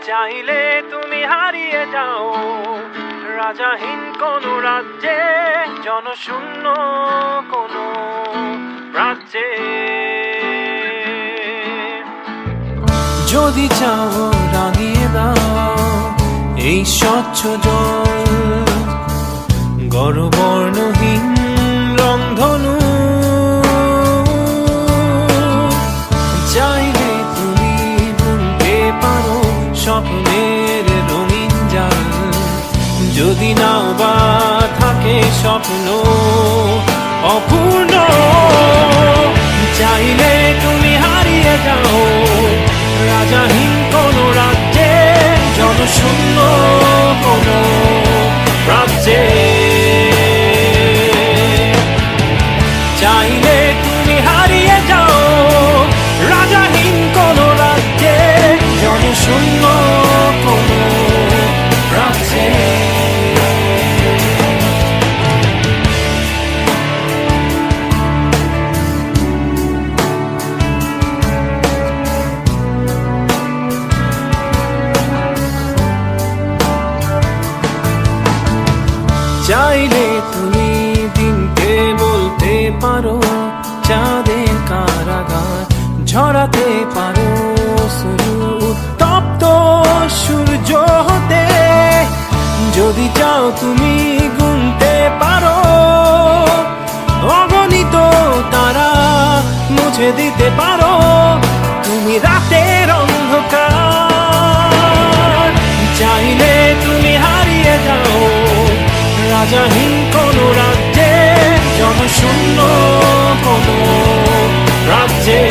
চাইলে তুমি হারিয়ে যাও রাজাহীন কোন রাজ্যে, জনশূন্য কোন রাজ্যে। যদি চাও রাঙিয়ে দাও এই স্বচ্ছ জল, গড়বর্ণহীন রংধনু। চাইলে তুমি বুনতে পারো স্বপ্নের রঙিন জাল, যদি নাও বা থাকে স্বপ্ন অপূর্ণ। চাইলে তুমি হারিয়ে যাও রাজাহীন কোন রাজ্যে, জনশূন্য কোন রাজ্যে। চাইলে তুমি হারিয়ে যাও রাজাহীন কোন রাজ্যে, জনশূন্য কোন রাজ্যে। চাইলে তুমি দিনকে বলতে পারো চাঁদের কারাগার, ঝরাতে পারো শুরু উত্তপ্ত সূর্য হতে। যদি চাও তুমি গুনতে পারো অগণিত তারা, মুছে দিতে পারো তুমি রাতের অন্ধকার। চাইলে তুমি হারিয়ে যাও রাজাহীন কোন রাজ্যে, জনশূন্য কোন রাজ্যে।